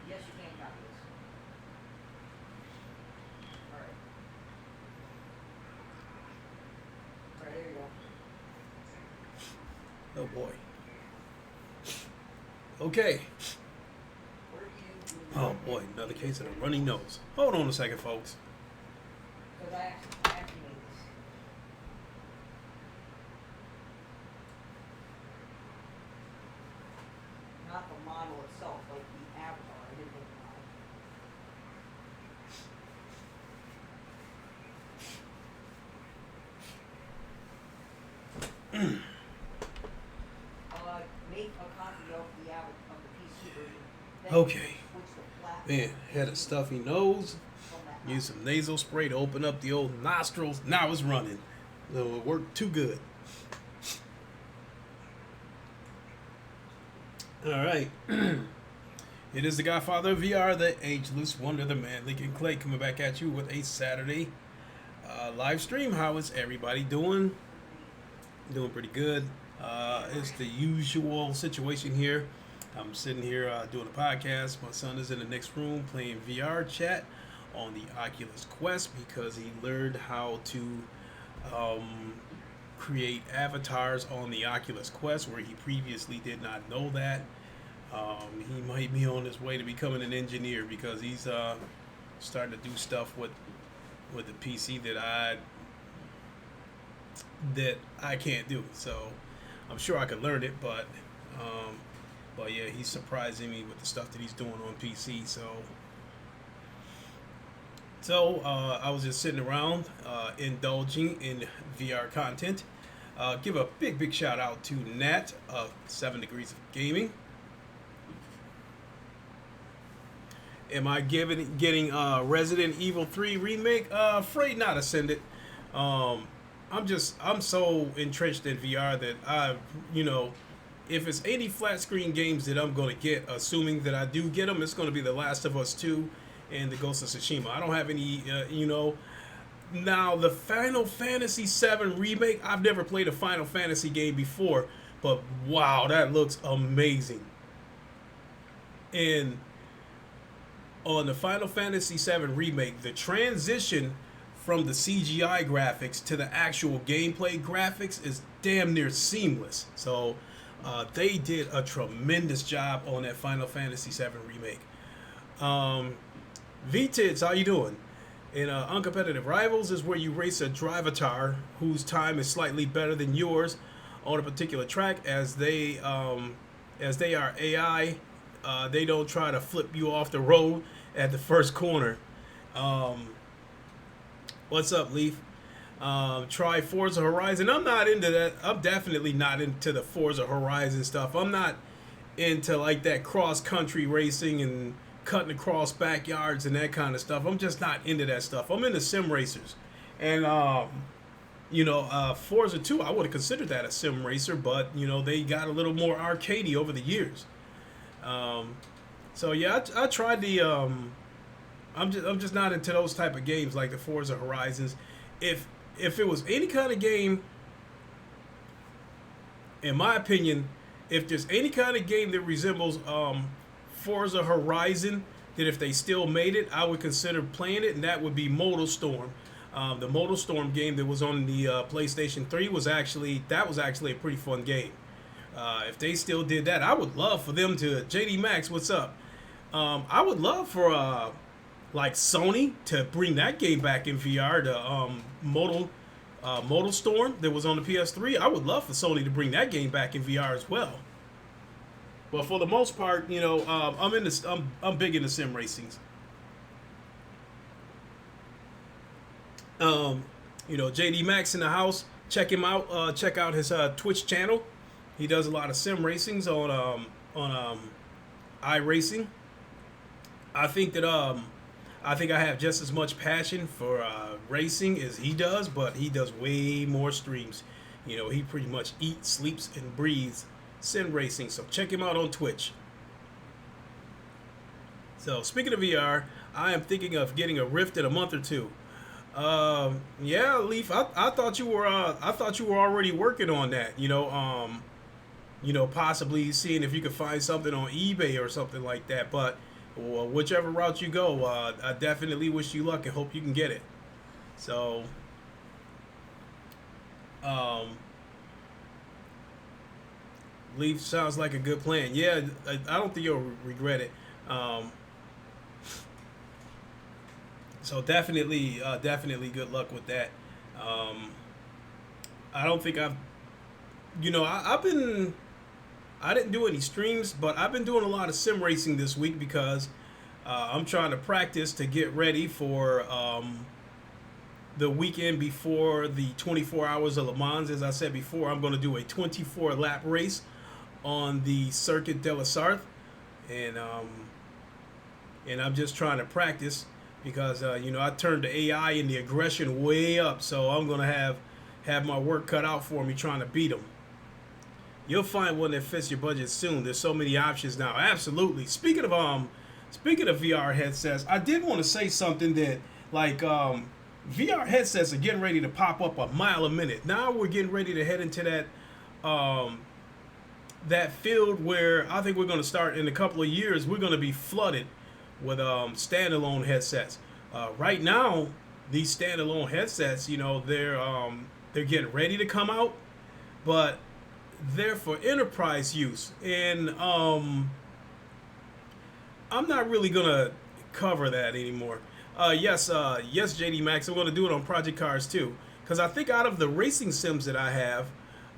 Yes, you can copy this. Alright. Alright, there you go. Oh boy. Okay. Where do you Oh boy, another case of a runny nose. Hold on a second, folks. Because I actually made this. Not the model itself, like the avatar. I didn't make the model. Make a copy of the PC version. Then Okay. switch the flat Man, had a stuffy nose. from that Use model. some nasal spray to open up the old nostrils. Now it's running. So it worked too good. All right. It is the Godfather of VR, the ageless wonder, the man Lincoln Clay, coming back at you with a Saturday live stream. How is everybody doing? Doing pretty good. It's the usual situation here. I'm sitting here doing a podcast. My son is in the next room playing VR chat on the Oculus Quest because he learned how to um, create avatars on the Oculus Quest where he previously did not know that. He might be on his way to becoming an engineer because he's starting to do stuff with the PC that I can't do. So I'm sure I could learn it, but yeah, he's surprising me with the stuff that he's doing on PC. So I was just sitting around indulging in VR content. Give a big shout out to Nat of 7 Degrees of Gaming. Am I getting Resident Evil 3 remake? Afraid not, Ascended. I'm so entrenched in VR that if it's any flat screen games that I'm gonna get, assuming that I do get them, it's gonna be The Last of Us 2 and the Ghost of Tsushima. I don't have any, Now the Final Fantasy 7 remake. I've never played a Final Fantasy game before, but wow, that looks amazing. And on the Final Fantasy 7 remake, the transition from the CGI graphics to the actual gameplay graphics is damn near seamless. So they did a tremendous job on that Final Fantasy 7 remake. VTids, how you doing? In Uncompetitive Rivals is where you race a drivatar whose time is slightly better than yours on a particular track. As they are AI, they don't try to flip you off the road at the first corner. What's up, Leaf? Try Forza Horizon. I'm not into that. I'm definitely not into the Forza Horizon stuff. I'm not into like that cross country racing and cutting across backyards and that kind of stuff. I'm just not into that stuff. I'm into sim racers. And Forza 2, I would have considered that a sim racer, but they got a little more arcadey over the years. So yeah, I tried the. I'm just not into those type of games like the Forza Horizons. If it was any kind of game, in my opinion, if there's any kind of game that resembles Forza Horizon, that if they still made it, I would consider playing it, and that would be Modal Storm. The Modal Storm game that was on the PlayStation 3 was actually a pretty fun game. If they still did that, I would love for them to. JD Max, what's up? I would love for like Sony to bring that game back in VR. The Modal Storm that was on the PS3. I would love for Sony to bring that game back in VR as well. But for the most part, I'm big into sim racings. JD Max in the house. Check him out. Check out his Twitch channel. He does a lot of sim racings on iRacing. I think I have just as much passion for racing as he does, but he does way more streams. He pretty much eats, sleeps, and breathes sim racing. So check him out on Twitch. So speaking of VR, I am thinking of getting a Rift in a month or two. Yeah, Leaf. I thought you were. I thought you were already working on that. Possibly seeing if you could find something on eBay or something like that. But or whichever route you go, I definitely wish you luck and hope you can get it. So, um, Leaf sounds like a good plan. Yeah, I don't think you'll regret it. Um, so definitely good luck with that. Um, I don't think I've been, I didn't do any streams, but I've been doing a lot of sim racing this week because I'm trying to practice to get ready for the weekend before the 24 hours of Le Mans. As I said before, I'm going to do a 24 lap race on the Circuit de la Sarthe, and I'm just trying to practice because I turned the AI and the aggression way up, so I'm going to have my work cut out for me trying to beat them. You'll find one that fits your budget soon. There's so many options now. Absolutely. Speaking of VR headsets, I did want to say something that like VR headsets are getting ready to pop up a mile a minute. Now we're getting ready to head into that field where I think we're going to start in a couple of years. We're going to be flooded with standalone headsets. Right now, these standalone headsets, they're getting ready to come out, but they're for enterprise use, and I'm not really gonna cover that anymore. Yes, JD Max, I'm gonna do it on Project Cars too, because I think out of the racing sims that I have,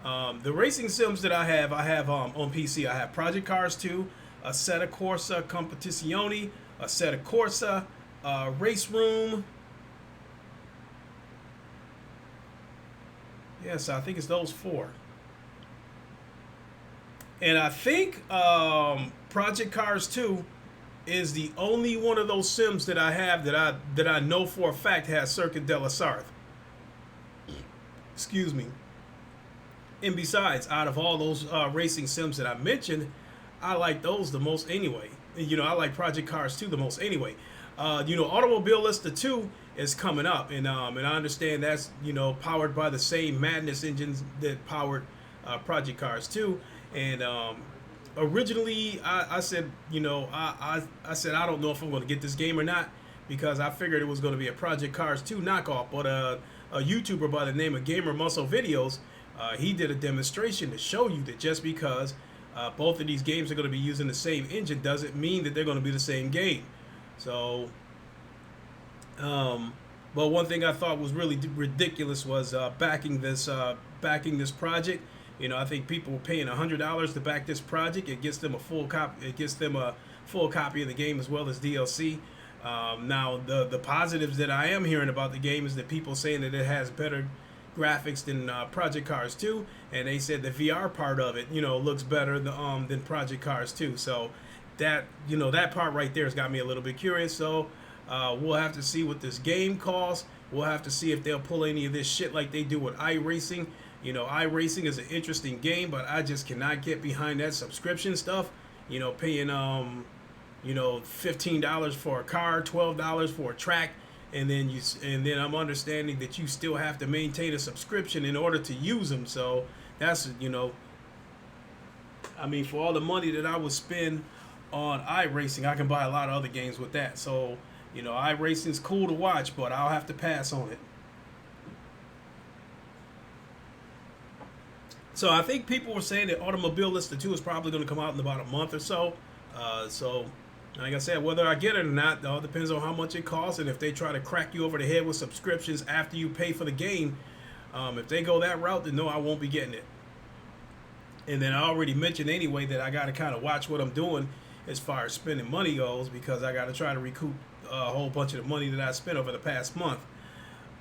I have on PC. I have Project Cars 2, Assetto Corsa Competizione, Assetto Corsa, Race Room. Yes, I think it's those four. And I think Project Cars 2 is the only one of those sims that I have that I know for a fact has Circuit de la Sarthe. Excuse me. And besides, out of all those racing sims that I mentioned, I like those the most anyway. I like Project Cars 2 the most anyway. Automobilista 2 is coming up, and I understand that's powered by the same Madness engines that powered Project Cars 2. And originally, I said, I said I don't know if I'm going to get this game or not because I figured it was going to be a Project Cars 2 knockoff. But a YouTuber by the name of Gamer Muscle Videos, he did a demonstration to show you that just because both of these games are going to be using the same engine doesn't mean that they're going to be the same game. So, but one thing I thought was really ridiculous was backing this project. I think people were paying $100 to back this project. It gets them a full copy. It gets them a full copy of the game as well as DLC. Now, the positives that I am hearing about the game is that people saying that it has better graphics than Project Cars 2, and they said the VR part of it, looks better than Project Cars 2. So that part right there has got me a little bit curious. So we'll have to see what this game costs. We'll have to see if they'll pull any of this shit like they do with iRacing. iRacing is an interesting game, but I just cannot get behind that subscription stuff. Paying $15 for a car, $12 for a track, and then I'm understanding that you still have to maintain a subscription in order to use them. So that's for all the money that I would spend on iRacing, I can buy a lot of other games with that. So iRacing is cool to watch, but I'll have to pass on it. So I think people were saying that Automobilista 2 is probably going to come out in about a month or so. So, like I said, whether I get it or not, all depends on how much it costs. And if they try to crack you over the head with subscriptions after you pay for the game, if they go that route, then no, I won't be getting it. And then I already mentioned anyway that I got to kind of watch what I'm doing as far as spending money goes, because I got to try to recoup a whole bunch of the money that I spent over the past month.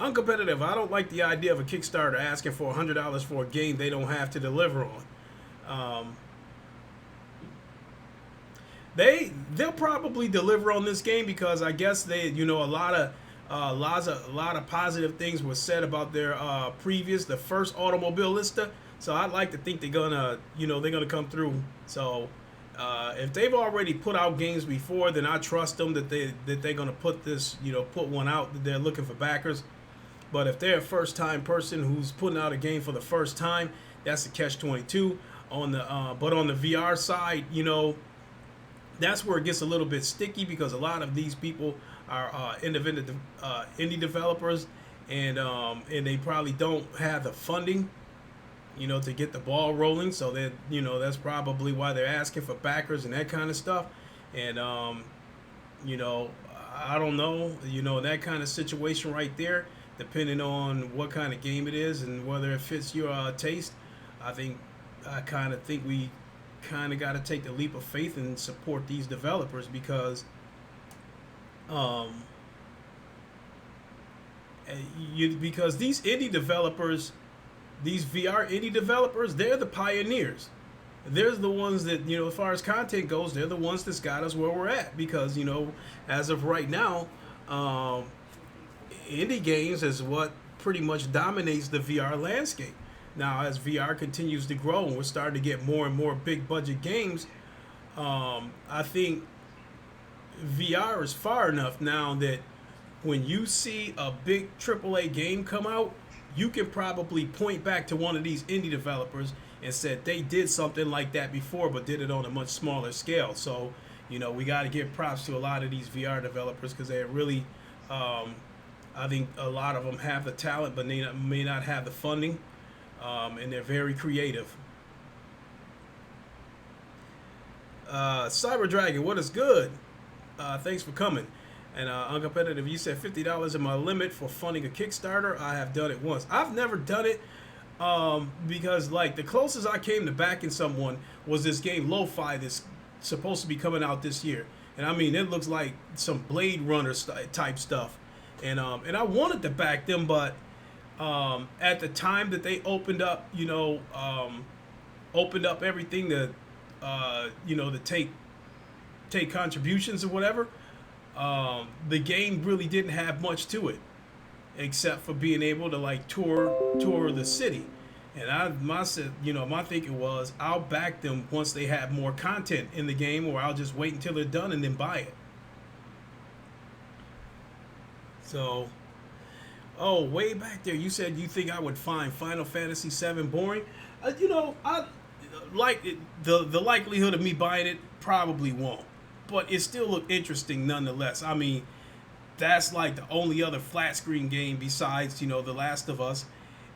Uncompetitive. I don't like the idea of a Kickstarter asking for $100 for a game they don't have to deliver on. They'll probably deliver on this game because I guess they, a lot of positive things were said about their the first Automobilista. So I'd like to think they're gonna come through. So if they've already put out games before, then I trust them that they're gonna put one out. That they're looking for backers. But if they're a first-time person who's putting out a game for the first time, that's a catch-22. But on the VR side, that's where it gets a little bit sticky because a lot of these people are independent indie developers, and they probably don't have the funding, to get the ball rolling. So that that's probably why they're asking for backers and that kind of stuff. And you know, I don't know, in that kind of situation right there, depending on what kind of game it is and whether it fits your taste, I kind of think we kind of got to take the leap of faith and support these developers um, because these indie developers, these VR indie developers, they're the pioneers. They're the ones that, as far as content goes, they're the ones that's got us where we're at. Because, as of right now, indie games is what pretty much dominates the VR landscape. Now, as VR continues to grow and we're starting to get more and more big budget games, I think VR is far enough now that when you see a big AAA game come out, you can probably point back to one of these indie developers and said they did something like that before, but did it on a much smaller scale. So, we got to give props to a lot of these VR developers because they really, I think a lot of them have the talent, but they may not have the funding, and they're very creative. Cyber Dragon, what is good? Thanks for coming. And uncompetitive, you said $50 is my limit for funding a Kickstarter. I have done it once. I've never done it because, like, the closest I came to backing someone was this game Lo-Fi that's supposed to be coming out this year. And I mean, it looks like some Blade Runner type stuff. And I wanted to back them, but at the time that they opened up, opened up everything to, to take contributions or whatever. The game really didn't have much to it, except for being able to like tour the city. And my thinking was I'll back them once they have more content in the game, or I'll just wait until they're done and then buy it. So, oh, way back there, you said you think I would find Final Fantasy VII boring. I like it, the likelihood of me buying it probably won't, but it still looked interesting nonetheless. I mean, that's like the only other flat screen game besides, The Last of Us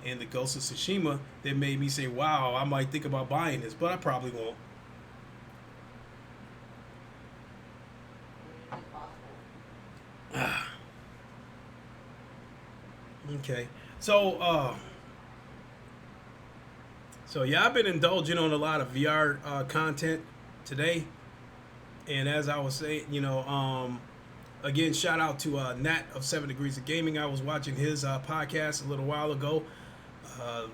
and the Ghost of Tsushima that made me say, wow, I might think about buying this, but I probably won't. Okay. So yeah, I've been indulging on a lot of VR content today. And as I was saying, again, shout out to Nat of 7 Degrees of Gaming. I was watching his podcast a little while ago,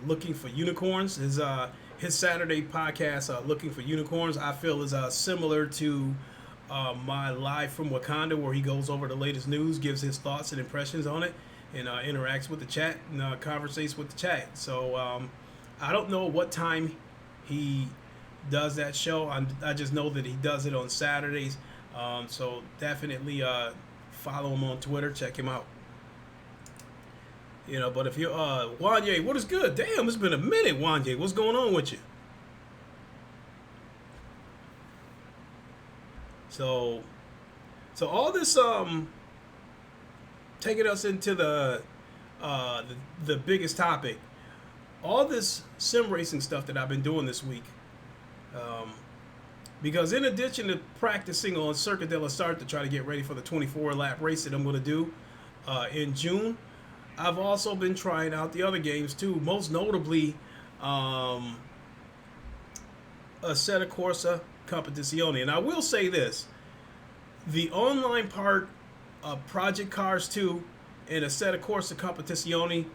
Looking for Unicorns. His Saturday podcast, Looking for Unicorns, I feel is similar to my Live from Wakanda, where he goes over the latest news, gives his thoughts and impressions on it, and interacts with the chat and conversates with the chat. So I don't know what time he does that show. I just know that he does it on Saturdays. So definitely follow him on Twitter. Check him out. But if you're Wanye, what is good? Damn, it's been a minute, Wanye. What's going on with you? So all this taking us into the biggest topic. All this sim racing stuff that I've been doing this week. Because in addition to practicing on Circuit de la Start to try to get ready for the 24-lap race that I'm going to do in June, I've also been trying out the other games too, most notably Assetto Corsa Competizione. And I will say this, the online part of Project Cars 2 and Assetto Corsa Competizione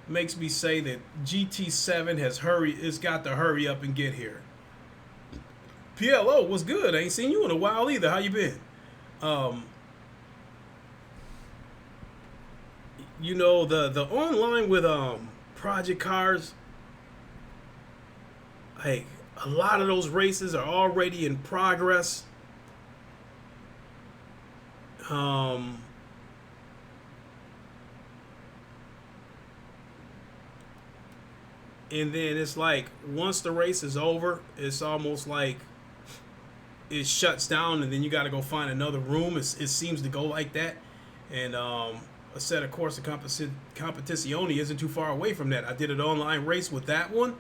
makes me say that GT7 has got to hurry up and get here. PLO, what's good? I ain't seen you in a while either. How you been? The online with Project Cars, like a lot of those races are already in progress. And then it's like once the race is over, it's almost like it shuts down, and then you got to go find another room. It seems to go like that, and a set of course of competizione isn't too far away from that. I did an online race with that one,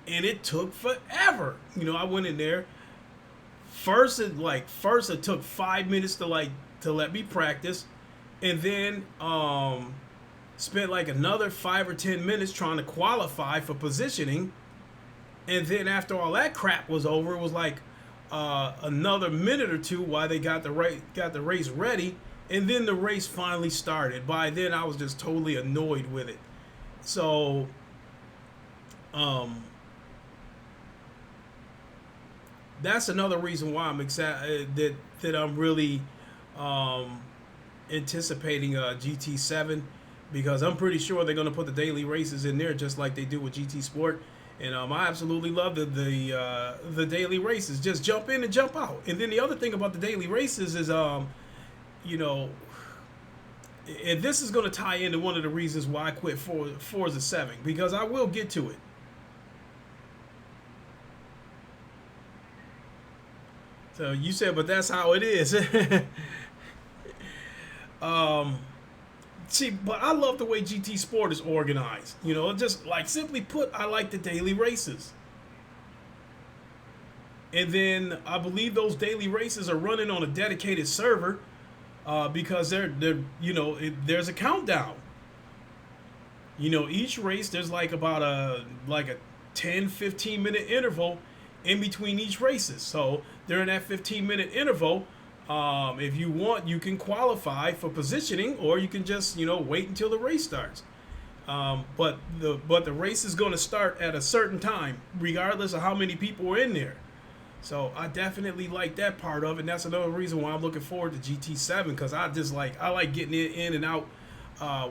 and it took forever. I went in there. First it took 5 minutes to let me practice, and then spent like another 5 or 10 minutes trying to qualify for positioning, and then after all that crap was over, it was like another minute or two while they got the race ready, and then the race finally started. By then, I was just totally annoyed with it. So, that's another reason why I'm excited that I'm really anticipating GT7, because I'm pretty sure they're going to put the daily races in there just like they do with GT Sport. And I absolutely love the daily races. Just jump in and jump out. And then the other thing about the daily races is, and this is going to tie into one of the reasons why I quit Forza 7, because I will get to it. So you said, but that's how it is. See, but I love the way GT Sport is organized. Just like simply put, I like the daily races. And then I believe those daily races are running on a dedicated server because there's a countdown. Each race there's like about a 10-15 minute interval in between each races. So during that 15-minute interval, if you want, you can qualify for positioning, or you can just wait until the race starts. But the race is going to start at a certain time, regardless of how many people are in there. So I definitely like that part of it. And that's another reason why I'm looking forward to GT7, because I like getting it in and out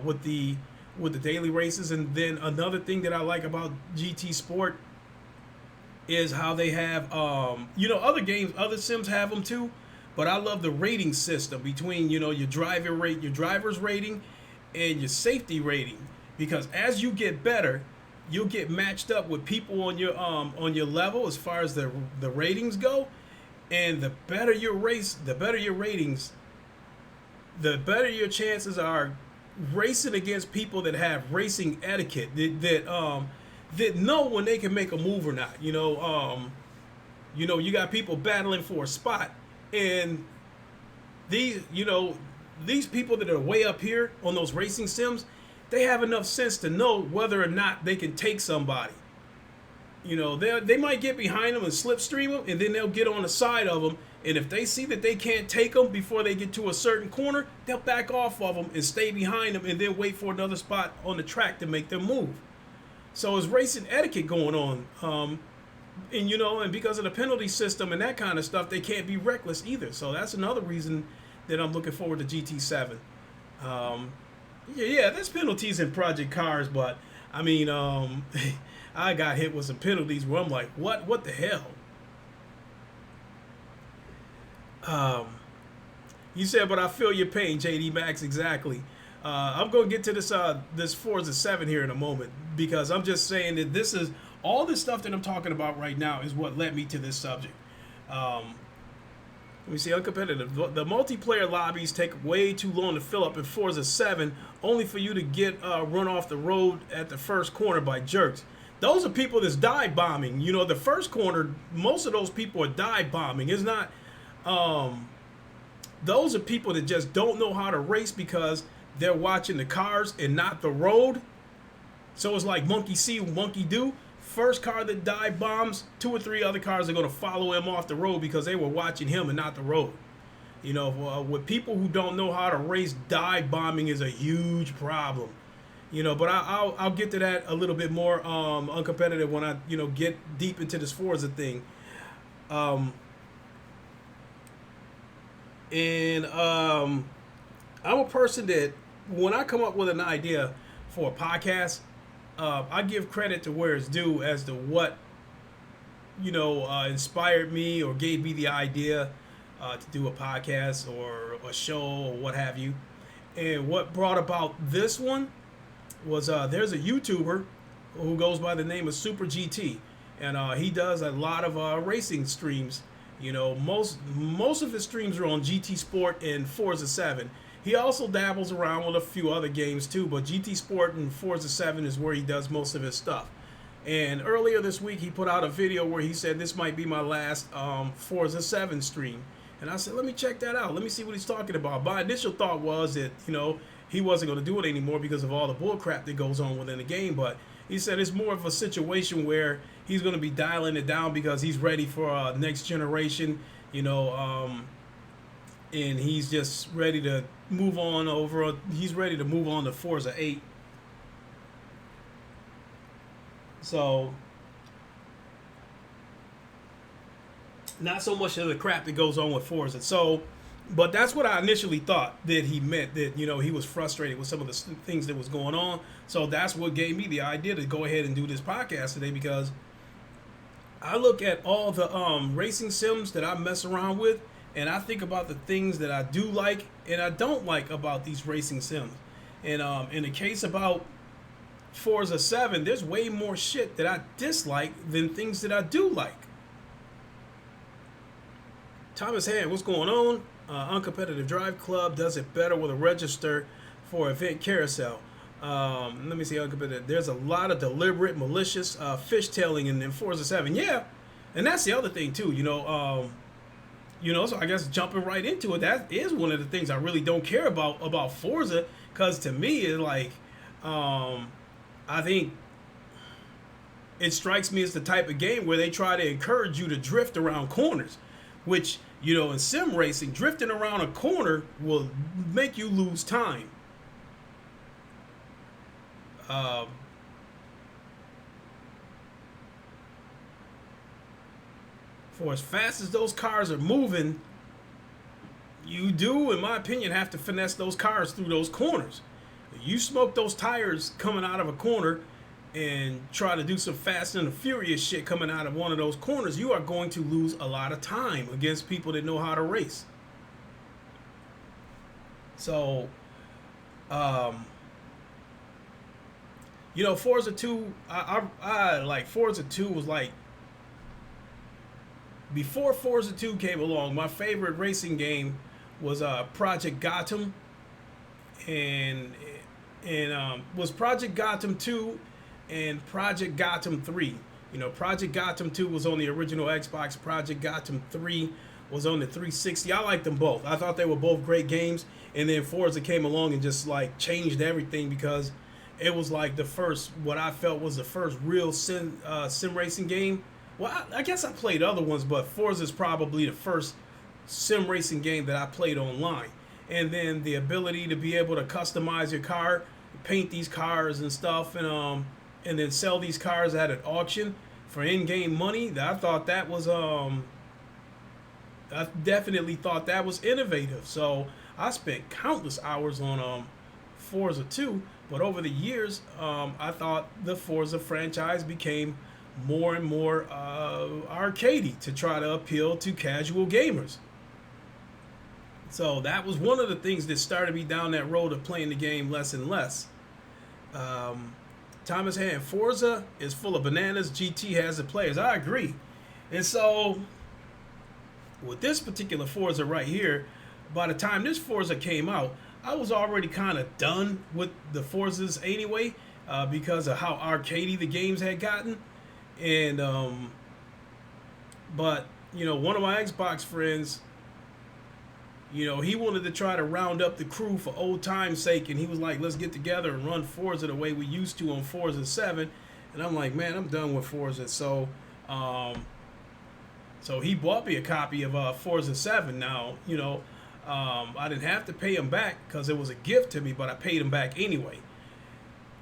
with the daily races. And then another thing that I like about GT Sport is how they have other games, other sims have them too, but I love the rating system between your driver's rating and your safety rating, because as you get better, you'll get matched up with people on your level as far as the ratings go, and the better your race, the better your ratings, the better your chances are racing against people that have racing etiquette, that know when they can make a move or not. You got people battling for a spot, and these people that are way up here on those racing sims, they have enough sense to know whether or not they can take somebody. They might get behind them and slipstream them, and then they'll get on the side of them, and if they see that they can't take them before they get to a certain corner, they'll back off of them and stay behind them, and then wait for another spot on the track to make them move. So it's racing etiquette going on. And because of the penalty system and that kind of stuff, they can't be reckless either. So that's another reason that I'm looking forward to GT7. There's penalties in Project Cars, but I mean, I got hit with some penalties where I'm like, what the hell? You said, but I feel your pain, JD Max, exactly. I'm going to get to this Forza 7 here in a moment, because I'm just saying that this is all this stuff that I'm talking about right now is what led me to this subject. Let me see, uncompetitive. The multiplayer lobbies take way too long to fill up in Forza 7, only for you to get run off the road at the first corner by jerks. Those are people that's dive bombing. The first corner, most of those people are dive bombing. It's not. Those are people that just don't know how to race because they're watching the cars and not the road. So it's like monkey see, monkey do. First car that dive bombs, 2 or 3 other cars are going to follow him off the road because they were watching him and not the road. With people who don't know how to race, dive bombing is a huge problem. But I'll get to that a little bit more uncompetitive when I get deep into this Forza thing. I'm a person that when I come up with an idea for a podcast, I give credit to where it's due as to what inspired me or gave me the idea to do a podcast or a show or what have you. And what brought about this one was there's a YouTuber who goes by the name of Super GT, and he does a lot of racing streams. You know, most of his streams are on GT Sport and Forza 7. He also dabbles around with a few other games too, but GT Sport and Forza 7 is where he does most of his stuff. And earlier this week, he put out a video where he said this might be my last Forza 7 stream. And I said, let me check that out. Let me see what he's talking about. My initial thought was that, you know, he wasn't going to do it anymore because of all the bull crap that goes on within the game. But he said it's more of a situation where he's going to be dialing it down because he's ready for next generation, you know, and he's just ready to move on over. He's ready to move on to Forza 8. So, not so much of the crap that goes on with Forza. So, but that's what I initially thought that he meant, that, you know, he was frustrated with some of the things that was going on. So that's what gave me the idea to go ahead and do this podcast today, because I look at all the racing sims that I mess around with, and I think about the things that I do like and I don't like about these racing sims. And in the case about Forza 7, there's way more shit that I dislike than things that I do like. Thomas Hand, what's going on? Uncompetitive Drive Club does it better with a register for event carousel. Let me see, uncompetitive. There's a lot of deliberate, malicious fishtailing in Forza 7. Yeah, and that's the other thing too. So I guess jumping right into it, that is one of the things I really don't care about Forza, because to me, it's like, I think it strikes me as the type of game where they try to encourage you to drift around corners, which, you know, in sim racing, drifting around a corner will make you lose time. For as fast as those cars are moving, you do, in my opinion, have to finesse those cars through those corners. You smoke those tires coming out of a corner and try to do some Fast and the Furious shit coming out of one of those corners, you are going to lose a lot of time against people that know how to race. So, Forza 2, I like Forza 2 was like, before Forza 2 came along, my favorite racing game was Project Gotham, and was Project Gotham 2 and Project Gotham 3. You know, Project Gotham 2 was on the original Xbox. Project Gotham 3 was on the 360. I liked them both. I thought they were both great games. And then Forza came along and just like changed everything, because it was like the first, what I felt was the first real sim racing game. Well, I guess I played other ones, but Forza is probably the first sim racing game that I played online. And then the ability to be able to customize your car, paint these cars and stuff, and then sell these cars at an auction for in-game money. I thought that was I definitely thought that was innovative. So I spent countless hours on Forza 2, but over the years, I thought the Forza franchise became more and more arcadey to try to appeal to casual gamers. So that was one of the things that started me down that road of playing the game less and less. Thomas Hand, Forza is full of bananas. GT has the players. I agree. And so with this particular Forza right here, by the time this Forza came out, I was already kind of done with the Forzas anyway, because of how arcadey the games had gotten. And but one of my Xbox friends, he wanted to try to round up the crew for old time's sake, and he was like, let's get together and run Forza the way we used to on Forza 7. And I'm like, man, I'm done with Forza. So so he bought me a copy of Forza 7. Now, I didn't have to pay him back because it was a gift to me, but I paid him back anyway.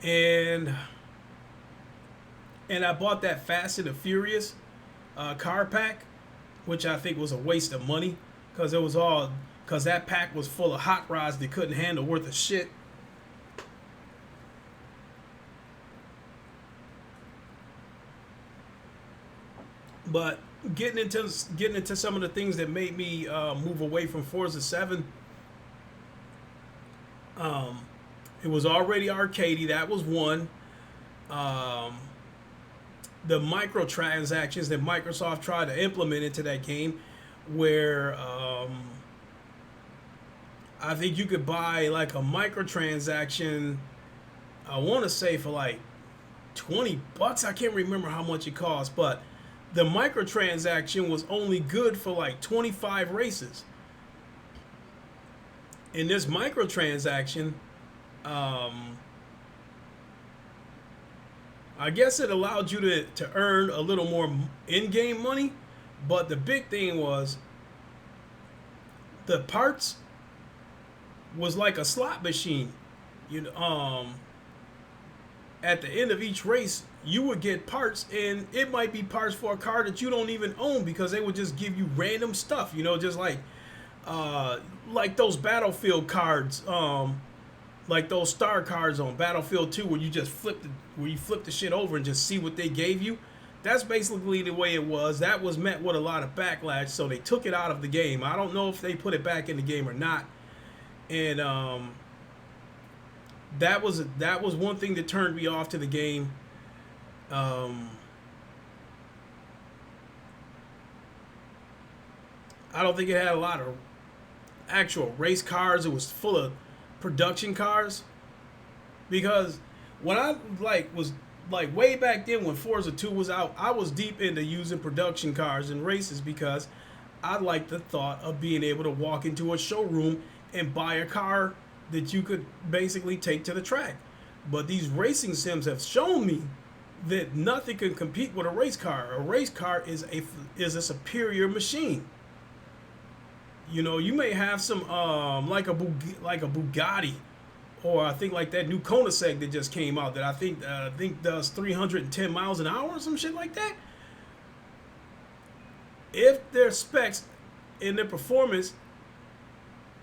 And I bought that Fast and the Furious car pack, which I think was a waste of money, because that pack was full of hot rods that couldn't handle worth of shit. But getting into some of the things that made me move away from Forza 7, it was already arcadey. That was one. The microtransactions that Microsoft tried to implement into that game where I think you could buy like a microtransaction. I want to say for like $20. I can't remember how much it cost, but the microtransaction was only good for like 25 races. In this microtransaction, I guess it allowed you to earn a little more in-game money, but the big thing was the parts was like a slot machine. You know, at the end of each race, you would get parts, and it might be parts for a car that you don't even own because they would just give you random stuff. You know, just like those Battlefield cards, like those star cards on Battlefield 2, where you just flip the shit over and just see what they gave you. That's basically the way it was. That was met with a lot of backlash, so they took it out of the game. I don't know if they put it back in the game or not. And that was one thing that turned me off to the game. I don't think it had a lot of actual race cars. It was full of production cars. Because when I was way back then when Forza 2 was out, I was deep into using production cars in races because I liked the thought of being able to walk into a showroom and buy a car that you could basically take to the track. But these racing sims have shown me that nothing can compete with a race car. A race car is a superior machine. You know, you may have some like a Bugatti, or I think like that new Koenigsegg that just came out that I think does 310 miles an hour or some shit like that. If their specs and their performance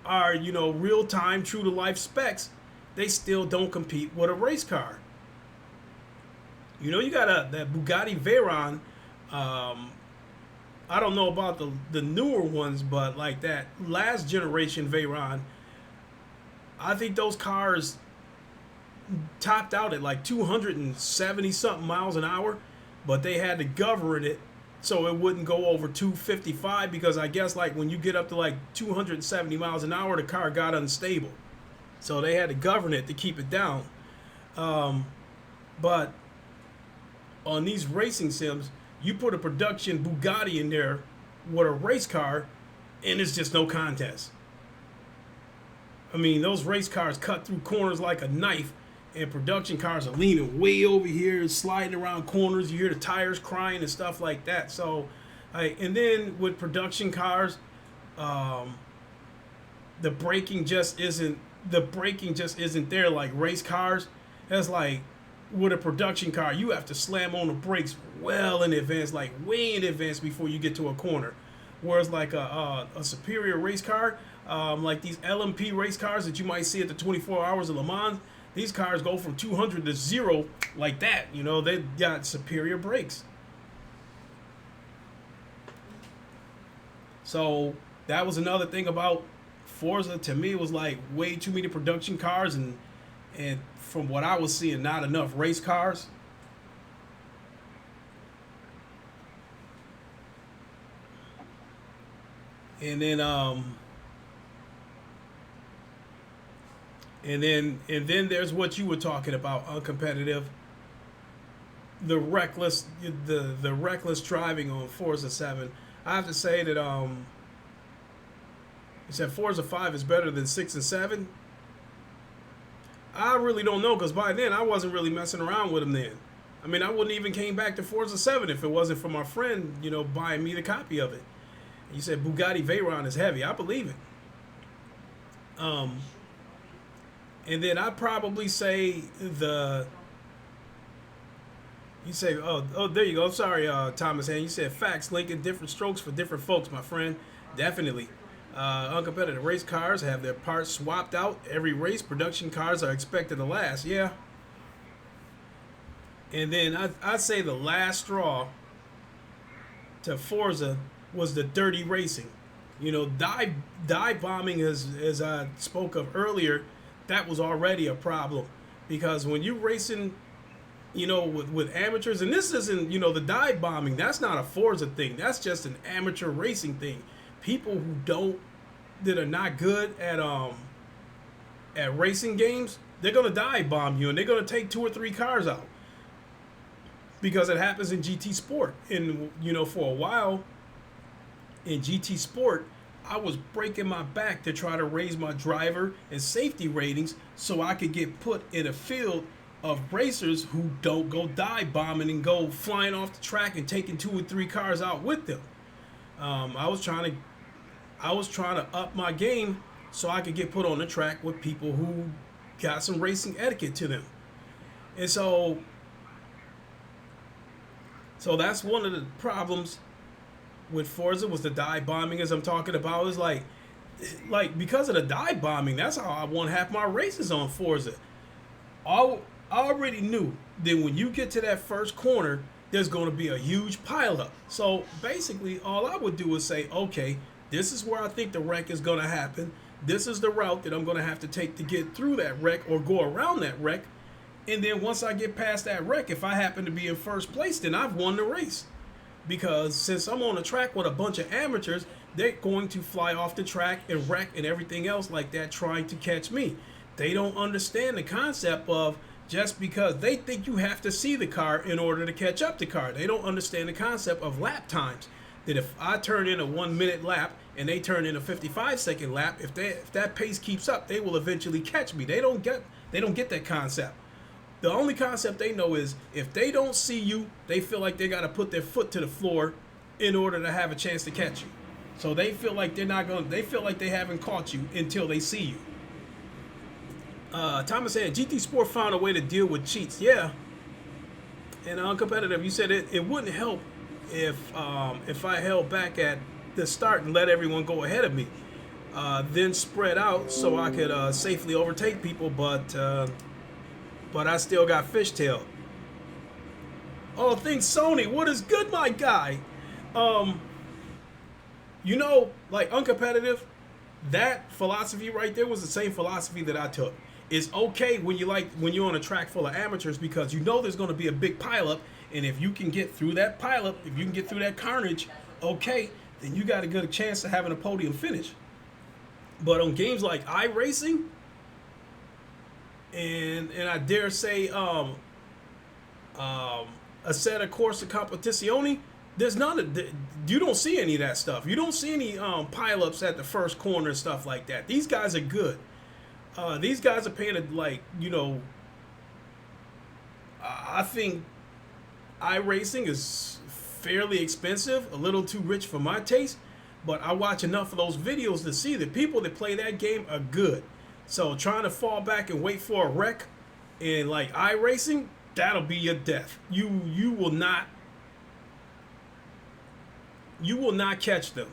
are, you know, real time, true to life specs, they still don't compete with a race car. You know, you got that Bugatti Veyron. I don't know about the newer ones, but like that last generation Veyron, I think those cars topped out at like 270 something miles an hour, but they had to govern it so it wouldn't go over 255, because I guess like when you get up to like 270 miles an hour, the car got unstable. So they had to govern it to keep it down. But on these racing sims, you put a production Bugatti in there with a race car, and it's just no contest. I mean, those race cars cut through corners like a knife, and production cars are leaning way over here and sliding around corners. You hear the tires crying and stuff like that. So, and then with production cars, the braking just isn't there like race cars. That's like with a production car, you have to slam on the brakes well in advance, like way in advance before you get to a corner. Whereas like a superior race car, like these LMP race cars that you might see at the 24 Hours of Le Mans, these cars go from 200 to 0 like that. You know, they got superior brakes. So that was another thing about Forza. To me, it was like way too many production cars, and from what I was seeing, not enough race cars. And then and then there's what you were talking about, uncompetitive. The reckless driving on Forza 7. I have to say that you said Forza 5 is better than 6 and 7. I really don't know, because by then I wasn't really messing around with them then. I mean, I wouldn't even came back to Forza 7 if it wasn't for my friend, you know, buying me the copy of it. You said Bugatti Veyron is heavy. I believe it. And then I'd probably say you say, oh, there you go. I'm sorry, Thomas Hand. You said facts, linking different strokes for different folks, my friend. Definitely. Uncompetitive race cars have their parts swapped out every race. Production cars are expected to last. Yeah. And then I'd say the last straw to Forza was the dirty racing. You know, dive bombing, as I spoke of earlier, that was already a problem, because when you're racing, you know, with amateurs, and this isn't, you know, the dive bombing, that's not a Forza thing. That's just an amateur racing thing. people that are not good at racing games, they're gonna dive bomb you and they're gonna take 2 or 3 cars out because it happens in GT Sport. And for a while in GT Sport, I was breaking my back to try to raise my driver and safety ratings so I could get put in a field of racers who don't go dive bombing and go flying off the track and taking 2 or 3 cars out with them. I was trying to up my game so I could get put on the track with people who got some racing etiquette to them. And so that's one of the problems with Forza was the dive bombing, as I'm talking about. Is like because of the dive bombing, that's how I won half my races on Forza. I already knew that when you get to that first corner, there's going to be a huge pileup. So basically, all I would do is say, okay, this is where I think the wreck is going to happen. This is the route that I'm going to have to take to get through that wreck or go around that wreck. And then once I get past that wreck, if I happen to be in first place, then I've won the race. Because since I'm on a track with a bunch of amateurs, they're going to fly off the track and wreck and everything else like that trying to catch me. They don't understand the concept of just because they think you have to see the car in order to catch up to the car. They don't understand the concept of lap times. That if I turn in a 1 minute lap and they turn in a 55-second lap, if that pace keeps up, they will eventually catch me. They don't get that concept. The only concept they know is if they don't see you, they feel like they got to put their foot to the floor in order to have a chance to catch you. So they feel like they feel like they haven't caught you until they see you. Thomas said GT Sport found a way to deal with cheats. Yeah. And uncompetitive, you said it wouldn't help if I held back at the start and let everyone go ahead of me. Then spread out so I could safely overtake people, but I still got fishtailed. Oh, thanks, Sony. What is good, my guy? Like uncompetitive, that philosophy right there was the same philosophy that I took. It's okay when you're on a track full of amateurs because you know there's going to be a big pileup, and if you can get through that pileup, if you can get through that carnage, okay, then you got a good chance of having a podium finish. But on games like iRacing, and I dare say a Assetto Corsa Competizione, there's you don't see any of that stuff. You don't see any pileups at the first corner and stuff like that. These guys are good. These guys are paying I think iRacing is fairly expensive, a little too rich for my taste, but I watch enough of those videos to see that people that play that game are good. So trying to fall back and wait for a wreck in like iRacing, that'll be your death. You will not catch them.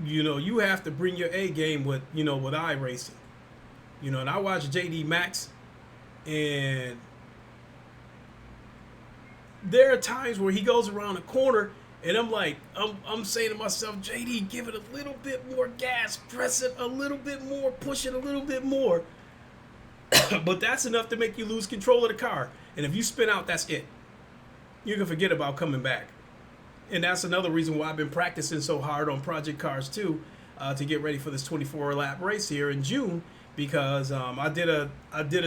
You have to bring your A game with iRacing. And I watch JD Max, and there are times where he goes around a corner and I'm saying to myself, JD, give it a little bit more gas, press it a little bit more, push it a little bit more. But that's enough to make you lose control of the car. And if you spin out, that's it. You can forget about coming back. And that's another reason why I've been practicing so hard on Project Cars 2 to get ready for this 24-lap race here in June, because I did a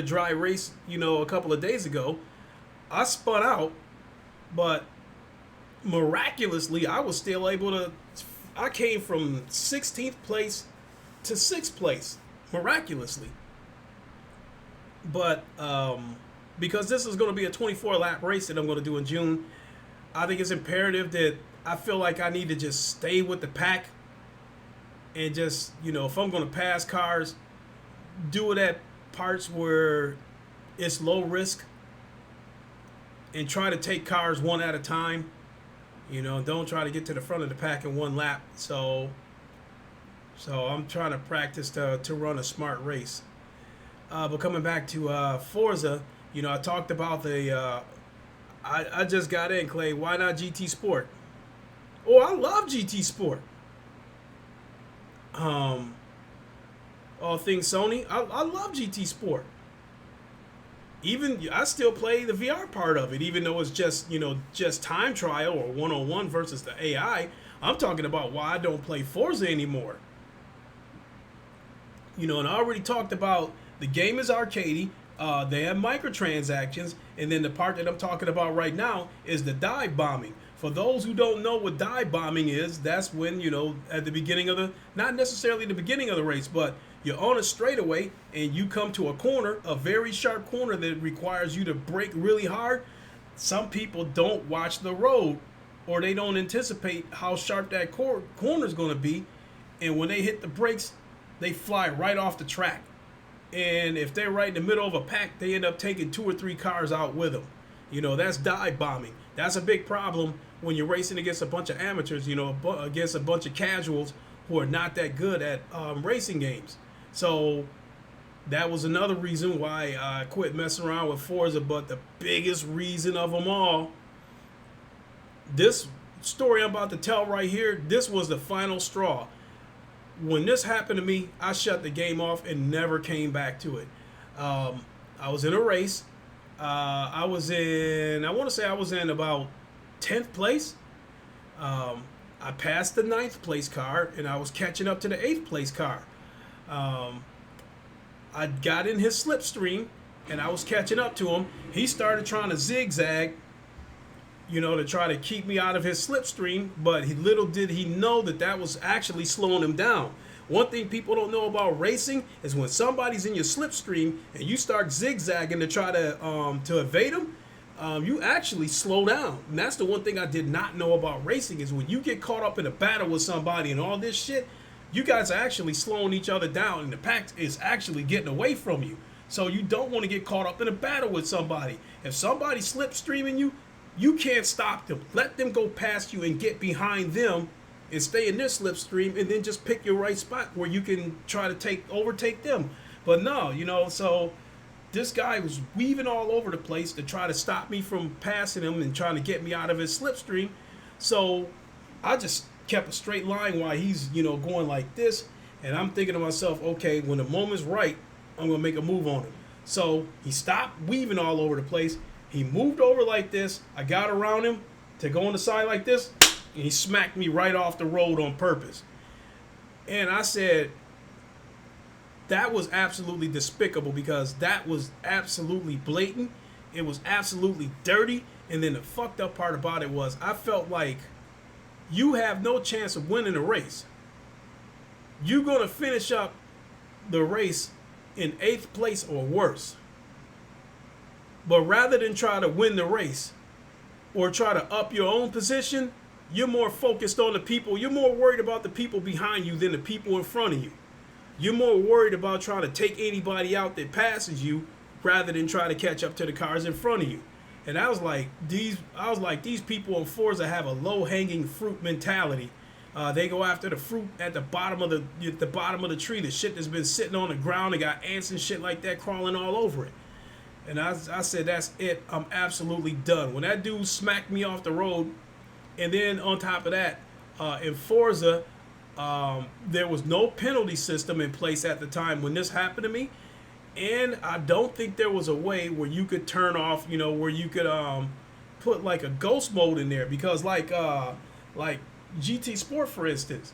dry race, a couple of days ago. I spun out, but miraculously I was still able to. I came from 16th place to 6th place miraculously. But because this is going to be a 24-lap race that I'm going to do in June, I think it's imperative that I feel like I need to just stay with the pack and just, if I'm going to pass cars, do it at parts where it's low risk and try to take cars one at a time. Don't try to get to the front of the pack in one lap. So I'm trying to practice to run a smart race. But coming back to Forza, I talked about the I just got in, Clay. Why not GT Sport? Oh, I love GT Sport. All things Sony, I love GT Sport. Even I still play the VR part of it, even though it's just time trial or 1-on-1 versus the AI. I'm talking about why I don't play Forza anymore. You know, and I already talked about the game is arcadey. They have microtransactions, and then the part that I'm talking about right now is the dive bombing. For those who don't know what dive bombing is, that's when, you know, at the beginning of the, not necessarily the beginning of the race, but you're on a straightaway and you come to a corner, a very sharp corner that requires you to brake really hard. Some people don't watch the road, or they don't anticipate how sharp that corner is going to be, and when they hit the brakes, they fly right off the track. And if they're right in the middle of a pack, they end up taking 2 or 3 cars out with them. You know, that's dive bombing. That's a big problem when you're racing against a bunch of amateurs, you know, against a bunch of casuals who are not that good at racing games. So that was another reason why I quit messing around with Forza. But the biggest reason of them all, this story I'm about to tell right here, this was the final straw. When this happened to me, I shut the game off and never came back to it. I was in a race. I want to say I was in about 10th place. I passed the 9th place car, and I was catching up to the 8th place car. I got in his slipstream, and I was catching up to him. He started trying to zigzag, you know, to try to keep me out of his slipstream, but little did he know that that was actually slowing him down. One thing people don't know about racing is when somebody's in your slipstream and you start zigzagging to try to evade them, you actually slow down. And that's the one thing I did not know about racing, is when you get caught up in a battle with somebody and all this shit, you guys are actually slowing each other down, and the pack is actually getting away from you. So you don't want to get caught up in a battle with somebody. If somebody's slipstreaming you, you can't stop them. Let them go past you and get behind them and stay in their slipstream, and then just pick your right spot where you can try to overtake them. But no, you know, so this guy was weaving all over the place to try to stop me from passing him and trying to get me out of his slipstream. So I just kept a straight line while he's, you know, going like this. And I'm thinking to myself, okay, when the moment's right, I'm going to make a move on him. So he stopped weaving all over the place. He moved over like this. I got around him to go on the side like this, and he smacked me right off the road on purpose. And I said, that was absolutely despicable, because that was absolutely blatant. It was absolutely dirty. And then the fucked up part about it was, I felt like you have no chance of winning a race. You're going to finish up the race in 8th place or worse. But rather than try to win the race or try to up your own position, you're more focused on the people. You're more worried about the people behind you than the people in front of you. You're more worried about trying to take anybody out that passes you rather than try to catch up to the cars in front of you. And I was like, these people in Forza have a low-hanging fruit mentality. They go after the fruit at the bottom of the tree, the shit that's been sitting on the ground and got ants and shit like that crawling all over it. And I said, that's it. I'm absolutely done. When that dude smacked me off the road, and then on top of that, in Forza, there was no penalty system in place at the time when this happened to me. And I don't think there was a way where you could turn off, you know, where you could put like a ghost mode in there. Because like GT Sport, for instance,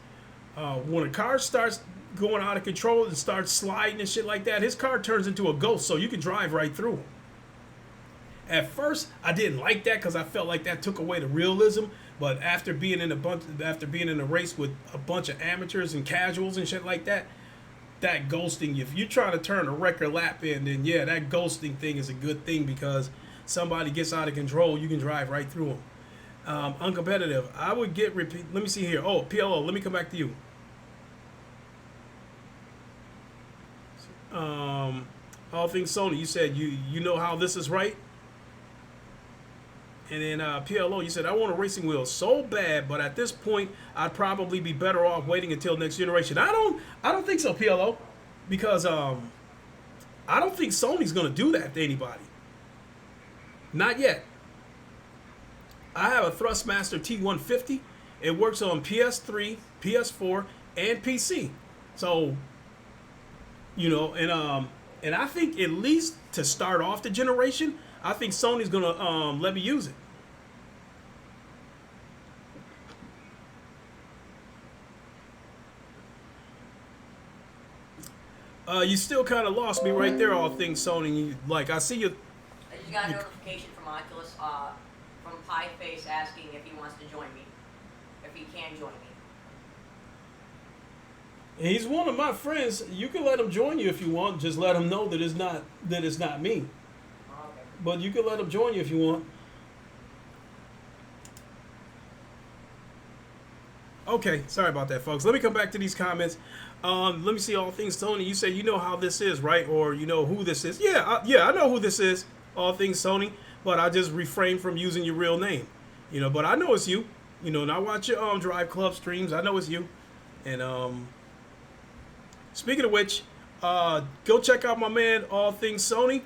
when a car starts going out of control and starts sliding and shit like that, his car turns into a ghost, so you can drive right through him. At first, I didn't like that because I felt like that took away the realism. But after being in a race with a bunch of amateurs and casuals and shit like that, that ghosting, if you try to turn a record lap in, then yeah, that ghosting thing is a good thing, because somebody gets out of control, you can drive right through them. Uncompetitive, I would get repeat. Let me see here. Oh, PLO, let me come back to you. All things Sony, you said you know how this is right. And then PLO, you said, I want a racing wheel so bad, but at this point, I'd probably be better off waiting until next generation. I don't think so, PLO, because I don't think Sony's gonna do that to anybody. Not yet. I have a Thrustmaster T150. It works on PS3, PS4, and PC. So, you know, and I think at least to start off the generation, I think Sony's gonna let me use it. You still kind of lost me right there. All things Sony. Like I see you. I just got a notification from Oculus, from Pieface asking if he wants to join me, if he can join me. He's one of my friends. You can let him join you if you want. Just let him know that it's not me. Oh, okay. But you can let him join you if you want. Okay, sorry about that, folks. Let me come back to these comments. Let me see all things Sony. You say you know how this is, right? Or you know who this is? Yeah, I know who this is. All things Sony. But I just refrain from using your real name. You know, but I know it's you. You know, and I watch your Drive Club streams. I know it's you. And speaking of which, go check out my man, All Things Sony.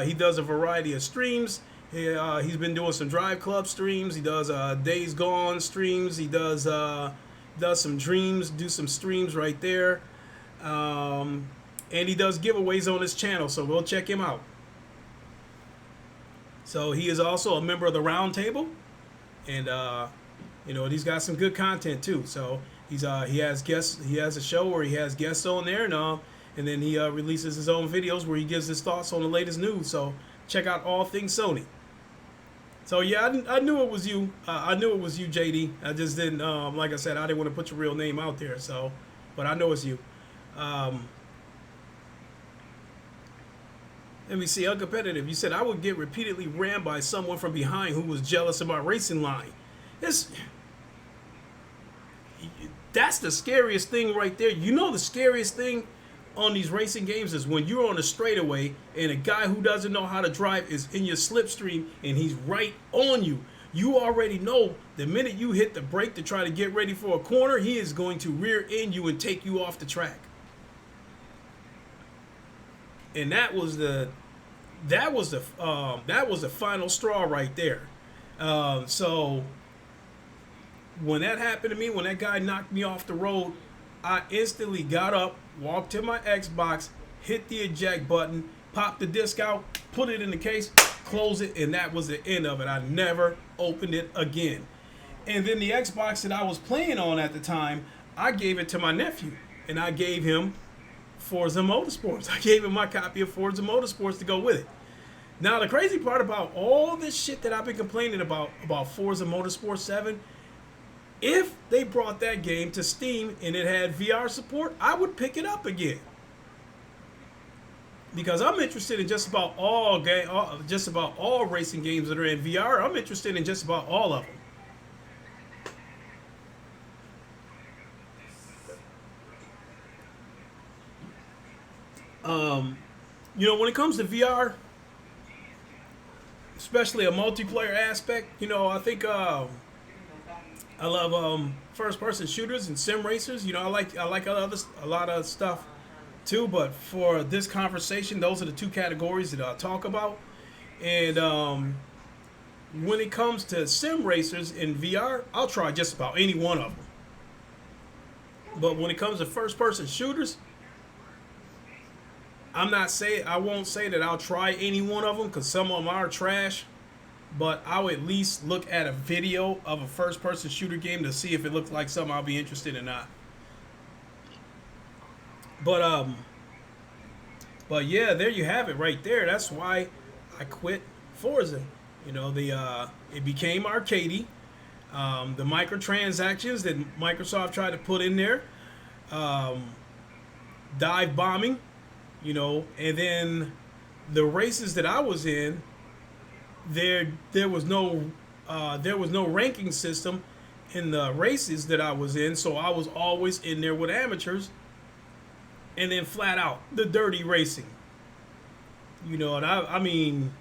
He does a variety of streams. He's been doing some Drive Club streams. He does Days Gone streams. He does some dreams, do some streams right there. And he does giveaways on his channel, so go check him out. So he is also a member of the Round Table. And, you know, he's got some good content too. So he has guests. He has a show where he has guests on there, and then he releases his own videos where he gives his thoughts on the latest news. So check out All Things Sony. So yeah, I knew it was you. I knew it was you, JD. I just didn't, like I said, I didn't want to put your real name out there. So, but I know it's you. Let me see. Uncompetitive. You said I would get repeatedly rammed by someone from behind who was jealous of my racing line. That's the scariest thing right there. You know the scariest thing on these racing games is when you're on a straightaway and a guy who doesn't know how to drive is in your slipstream and he's right on you. You already know the minute you hit the brake to try to get ready for a corner, he is going to rear end you and take you off the track. And that was the final straw right there. So when that happened to me, when that guy knocked me off the road, I instantly got up, walked to my Xbox, hit the eject button, popped the disc out, put it in the case, close it, and that was the end of it. I never opened it again. And then the Xbox that I was playing on at the time, I gave it to my nephew, and I gave him Forza Motorsports. I gave him my copy of Forza Motorsports to go with it. Now, the crazy part about all this shit that I've been complaining about Forza Motorsport 7, if they brought that game to Steam and it had VR support, I would pick it up again. Because I'm interested in just about all racing games that are in VR. I'm interested in just about all of them. You know, when it comes to VR, especially a multiplayer aspect, you know, I think I love first-person shooters and sim racers. You know, I like a lot of stuff too. But for this conversation, those are the two categories that I'll talk about. And when it comes to sim racers in VR, I'll try just about any one of them. But when it comes to first-person shooters, I won't say that I'll try any one of them because some of them are trash, but I'll at least look at a video of a first-person shooter game to see if it looks like something I'll be interested in or not. But yeah, there you have it right there. That's why I quit Forza. You know, it became arcadey. The microtransactions that Microsoft tried to put in there, dive bombing. You know, and then the races that I was in, there was no ranking system in the races that I was in, so I was always in there with amateurs, and then flat out the dirty racing. You know, and I mean,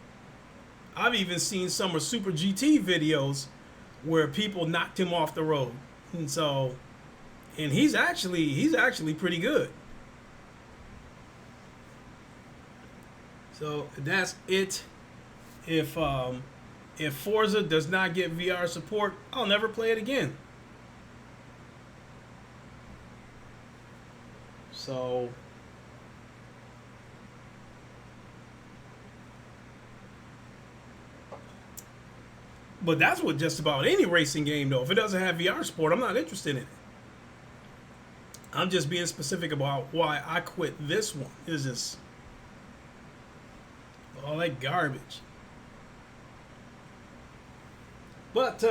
I've even seen some of Super GT videos where people knocked him off the road, and he's actually pretty good. So that's it. If Forza does not get VR support, I'll never play it again. So but that's with just about any racing game though. If it doesn't have VR support, I'm not interested in it. I'm just being specific about why I quit this one. It's just all that garbage. But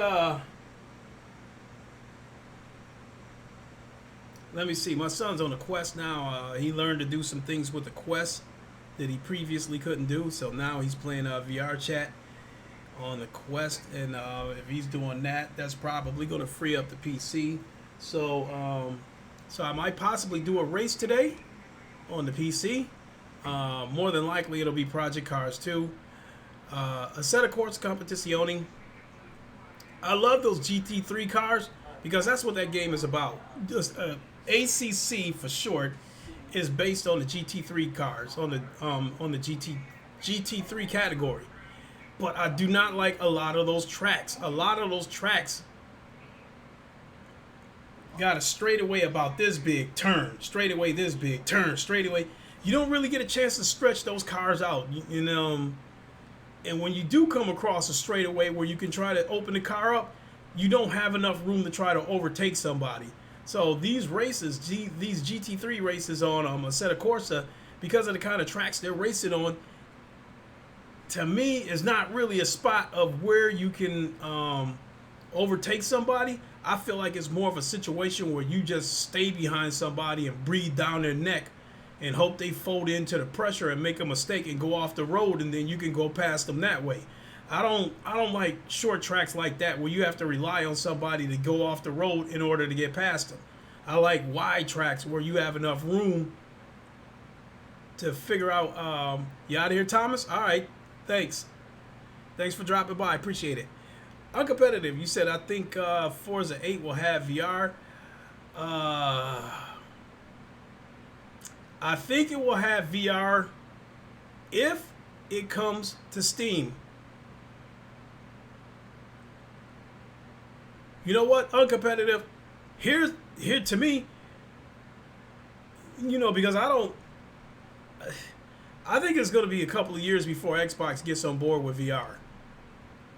let me see. My son's on a Quest now. He learned to do some things with the Quest that he previously couldn't do. So now he's playing VR chat on the Quest, and if he's doing that, that's probably going to free up the PC. So, so I might possibly do a race today on the PC. More than likely, it'll be Project Cars 2. A set of Corsa Competizione. I love those GT3 cars because that's what that game is about. Just ACC for short is based on the GT3 cars on the GT3 category. But I do not like a lot of those tracks. A lot of those tracks got a straightaway about this big, turn, straightaway this big, turn, straightaway. You don't really get a chance to stretch those cars out, you know. And when you do come across a straightaway where you can try to open the car up, you don't have enough room to try to overtake somebody. So these races, these GT3 races on a set of Corsa, because of the kind of tracks they're racing on, to me, is not really a spot of where you can overtake somebody. I feel like it's more of a situation where you just stay behind somebody and breathe down their neck and hope they fold into the pressure and make a mistake and go off the road, and then you can go past them that way. I don't like short tracks like that where you have to rely on somebody to go off the road in order to get past them. I like wide tracks where you have enough room to figure out. You out of here, Thomas? All right. Thanks for dropping by. Appreciate it. Uncompetitive, you said, I think Forza 8 will have VR. I think it will have VR if it comes to Steam. You know what? Uncompetitive. Here to me, you know, because I think it's going to be a couple of years before Xbox gets on board with VR.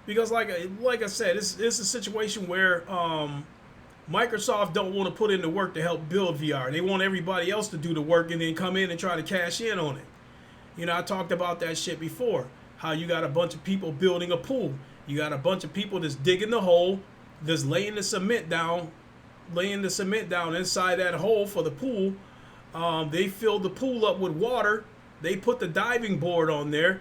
Because like I said, it's a situation where Microsoft don't want to put in the work to help build VR. They want everybody else to do the work and then come in and try to cash in on it. You know, I talked about that shit before. How you got a bunch of people building a pool. You got a bunch of people that's digging the hole, that's laying the cement down inside that hole for the pool. They filled the pool up with water. They put the diving board on there.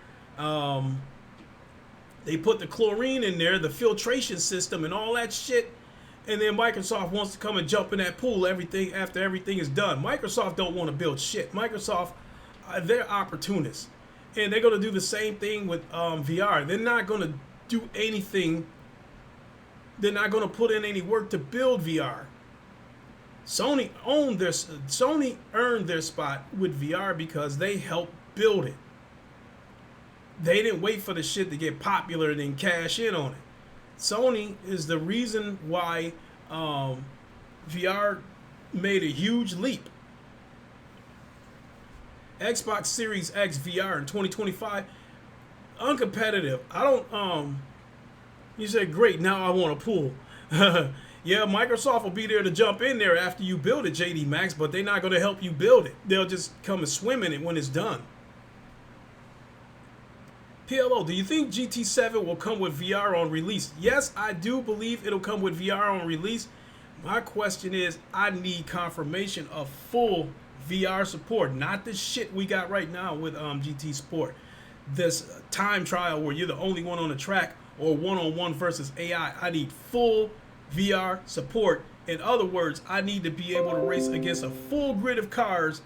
They put the chlorine in there, the filtration system, and all that shit. And then Microsoft wants to come and jump in that pool after everything is done. Microsoft don't want to build shit. Microsoft, they're opportunists. And they're going to do the same thing with VR. They're not going to do anything. They're not going to put in any work to build VR. Sony earned their spot with VR because they helped build it. They didn't wait for the shit to get popular and then cash in on it. Sony is the reason why VR made a huge leap. Xbox Series X VR in 2025, uncompetitive. I don't. You said great. Now I want a pool. Yeah, Microsoft will be there to jump in there after you build it, JD Max, but they're not going to help you build it. They'll just come and swim in it when it's done. PLO, do you think GT7 will come with VR on release? Yes, I do believe it'll come with VR on release. My question is, I need confirmation of full VR support, not the shit we got right now with GT Sport. This time trial where you're the only one on the track or one-on-one versus AI. I need full VR support. In other words, I need to be able to race against a full grid of cars,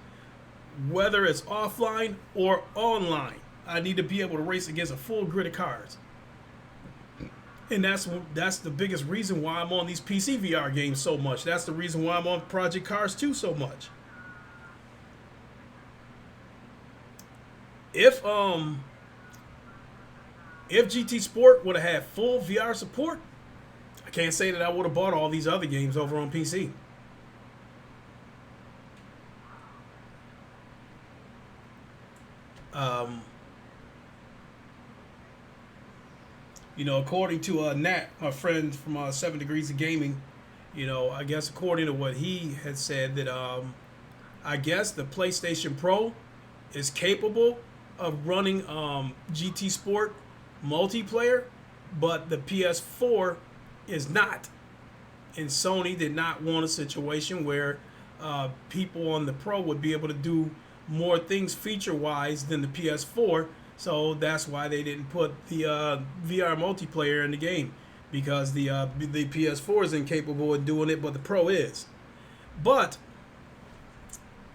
whether it's offline or online. I need to be able to race against a full grid of cars. And that's the biggest reason why I'm on these PC VR games so much. That's the reason why I'm on Project Cars 2 so much. If GT Sport would have had full VR support, I can't say that I would have bought all these other games over on PC. You know, according to Nat, my friend from 7 Degrees of Gaming, I guess according to what he had said that I guess the PlayStation Pro is capable of running GT Sport multiplayer, but the PS4 is not. And Sony did not want a situation where people on the Pro would be able to do more things feature-wise than the PS4. So that's why they didn't put the VR multiplayer in the game, because the PS4 is incapable of doing it, but the Pro is. But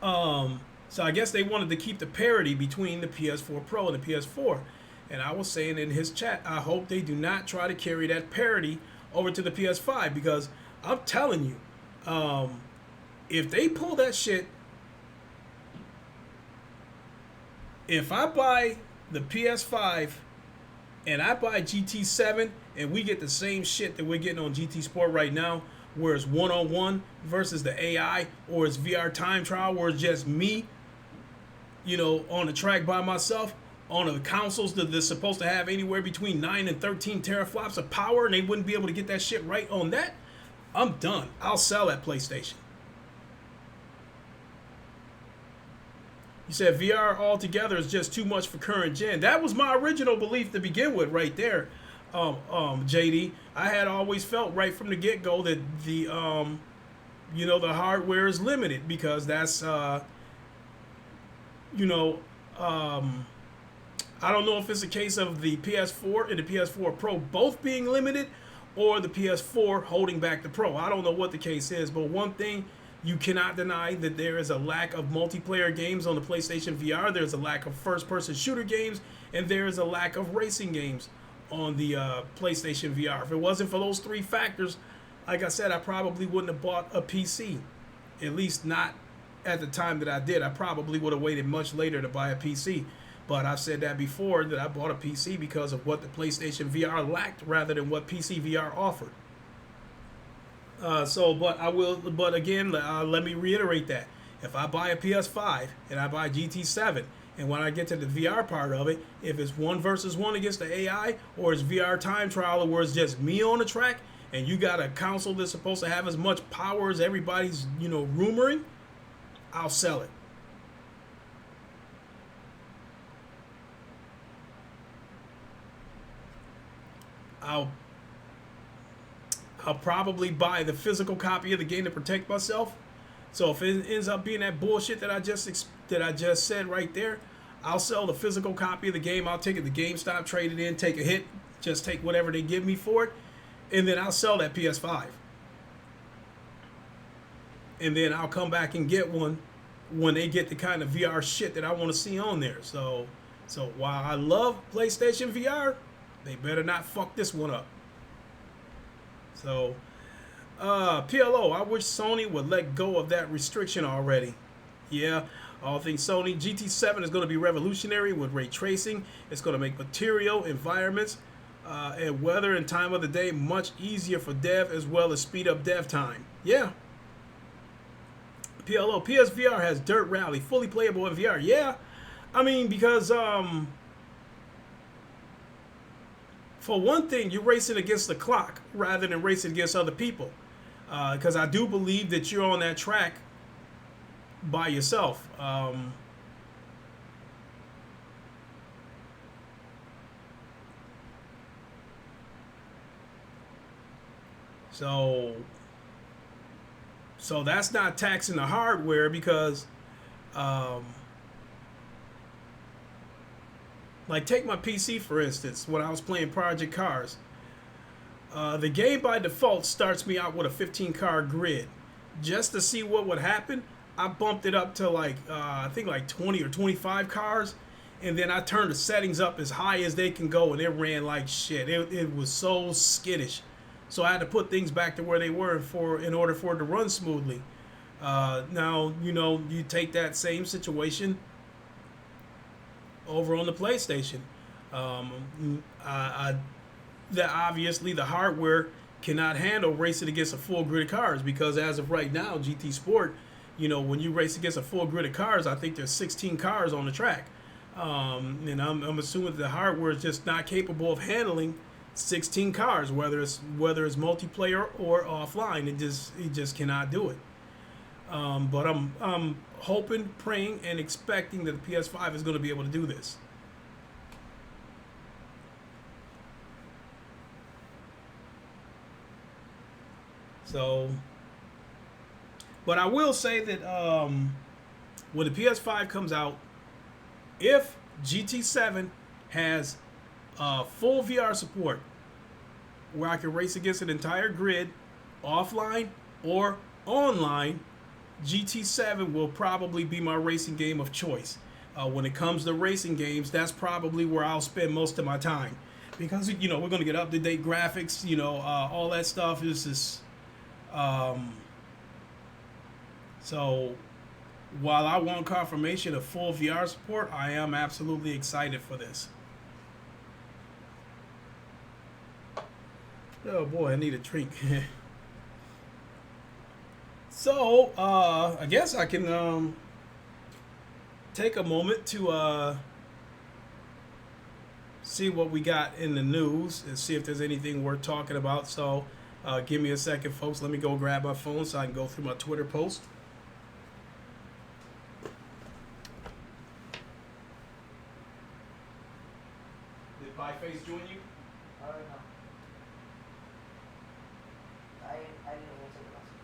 so I guess they wanted to keep the parity between the PS4 Pro and the PS4. And I was saying in his chat, I hope they do not try to carry that parity over to the PS5, because I'm telling you, if they pull that shit, if I buy the PS5 and I buy GT7 and we get the same shit that we're getting on GT Sport right now, where it's one-on-one versus the AI, or it's VR time trial, where it's just me, on the track by myself, on the consoles that they're supposed to have anywhere between 9 and 13 teraflops of power, and they wouldn't be able to get that shit right on that, I'm done. I'll sell that PlayStation. You said VR altogether is just too much for current gen. That was my original belief to begin with, right there, JD. I had always felt right from the get-go that the the hardware is limited, because that's I don't know if it's a case of the PS4 and the PS4 Pro both being limited, or the PS4 holding back the Pro. I don't know what the case is, but one thing you cannot deny, that there is a lack of multiplayer games on the PlayStation VR. There's a lack of first-person shooter games, and there is a lack of racing games on the PlayStation VR. If it wasn't for those three factors, like I said, I probably wouldn't have bought a PC. At least not at the time that I did. I probably would have waited much later to buy a PC. But I've said that before, that I bought a PC because of what the PlayStation VR lacked rather than what PC VR offered. But again, let me reiterate that. If I buy a PS5 and I buy GT7, and when I get to the VR part of it, if it's 1 versus 1 against the AI, or it's VR time trial where it's just me on the track, and you got a console that's supposed to have as much power as everybody's, rumoring, I'll sell it. I'll probably buy the physical copy of the game to protect myself. So if it ends up being that bullshit that I just said right there, I'll sell the physical copy of the game. I'll take it to GameStop, trade it in, take a hit, just take whatever they give me for it, and then I'll sell that PS5. And then I'll come back and get one when they get the kind of VR shit that I want to see on there. So while I love PlayStation VR, they better not fuck this one up. So, PLO, I wish Sony would let go of that restriction already. Yeah, all things Sony. GT7 is going to be revolutionary with ray tracing. It's going to make material, environments, and weather and time of the day much easier for dev, as well as speed up dev time. Yeah. PLO, PSVR has Dirt Rally, fully playable in VR. Yeah, I mean, because for one thing, you're racing against the clock rather than racing against other people. Because I do believe that you're on that track by yourself. So that's not taxing the hardware, because like, take my PC for instance. When I was playing Project Cars, the game by default starts me out with a 15 car grid. Just to see what would happen, I bumped it up to I think 20 or 25 cars, and then I turned the settings up as high as they can go, and it ran like shit. It was so skittish. So I had to put things back to where they were in order for it to run smoothly. Now, you take that same situation over on the PlayStation. Obviously the hardware cannot handle racing against a full grid of cars, because as of right now, GT Sport, when you race against a full grid of cars, I think there's 16 cars on the track. And I'm assuming the hardware is just not capable of handling 16 cars, whether it's multiplayer or offline. It just cannot do it. But I'm hoping, praying, and expecting that the PS5 is going to be able to do this. So, but I will say that when the PS5 comes out, if GT7 has full VR support, where I can race against an entire grid, offline or online, GT7 will probably be my racing game of choice. When it comes to racing games, that's probably where I'll spend most of my time, because we're going to get up to date graphics, all that stuff is just. So while I want confirmation of full VR support, I am absolutely excited for this. Oh boy, I need a drink. So, I guess I can take a moment to see what we got in the news and see if there's anything worth talking about. So, give me a second, folks. Let me go grab my phone so I can go through my Twitter post. Did Pieface join you? No. I didn't answer the message.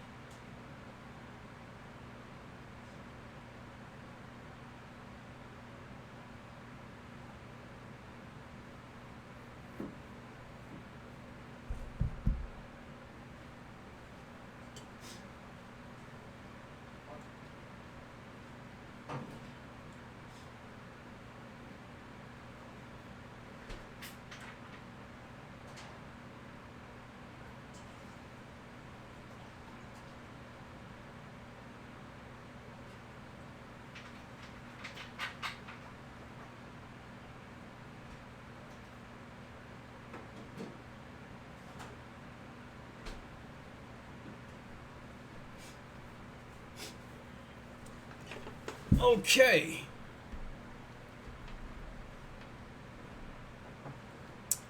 Okay.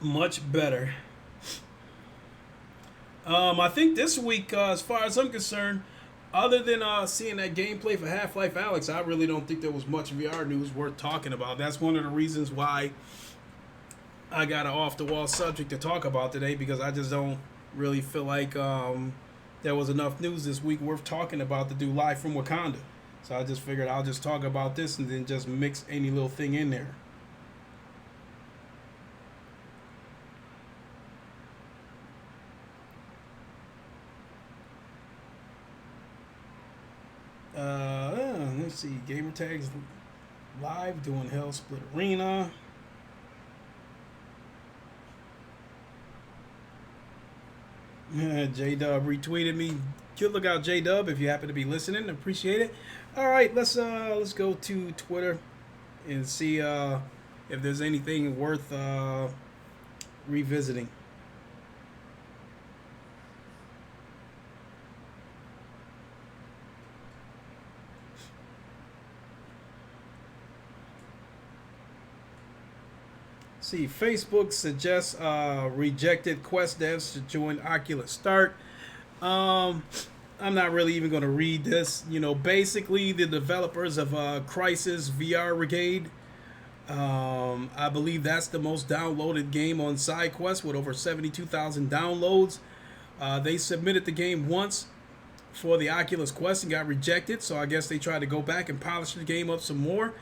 Much better. I think this week, as far as I'm concerned, other than seeing that gameplay for Half-Life Alyx, I really don't think there was much VR news worth talking about. That's one of the reasons why I got an off-the-wall subject to talk about today, because I just don't really feel like there was enough news this week worth talking about to do live from Wakanda. So I just figured I'll just talk about this and then just mix any little thing in there. Let's see. Gamer tags live doing Hell Split Arena. J Dub retweeted me. Good look out, J Dub, if you happen to be listening. Appreciate it. All right, let's go to Twitter and see if there's anything worth revisiting. See, Facebook suggests rejected Quest devs to join Oculus Start. I'm not really even going to read this. Basically, the developers of Crisis VR Brigade, I believe that's the most downloaded game on SideQuest with over 72,000 downloads. They submitted the game once for the Oculus Quest and got rejected, so I guess they tried to go back and polish the game up some more.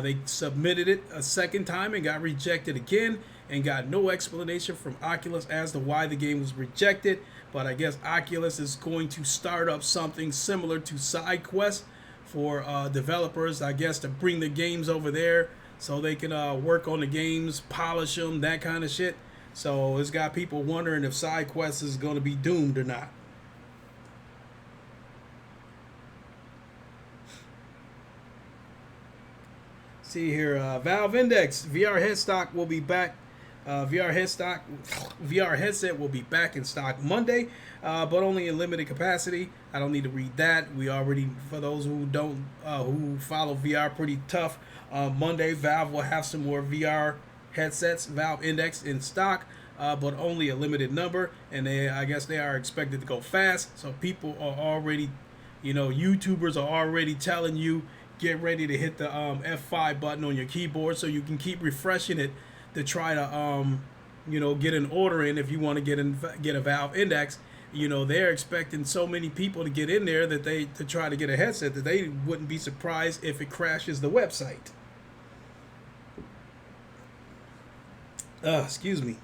They submitted it a second time and got rejected again, and got no explanation from Oculus as to why the game was rejected. But I guess Oculus is going to start up something similar to SideQuest for developers, I guess, to bring the games over there so they can work on the games, polish them, that kind of shit. So it's got people wondering if SideQuest is going to be doomed or not. See here, Valve Index VR headstock will be back. VR headset will be back in stock Monday, but only in limited capacity. I don't need to read that. We already, for those who don't, who follow VR pretty tough, Monday Valve will have some more VR headsets, Valve Index, in stock. but only a limited number, and I guess they are expected to go fast. So people are already, YouTubers are already telling you get ready to hit the F5 button on your keyboard so you can keep refreshing it to try to get an order in if you want to get a Valve Index. They're expecting so many people to get in there that to try to get a headset that they wouldn't be surprised if it crashes the website. Excuse me.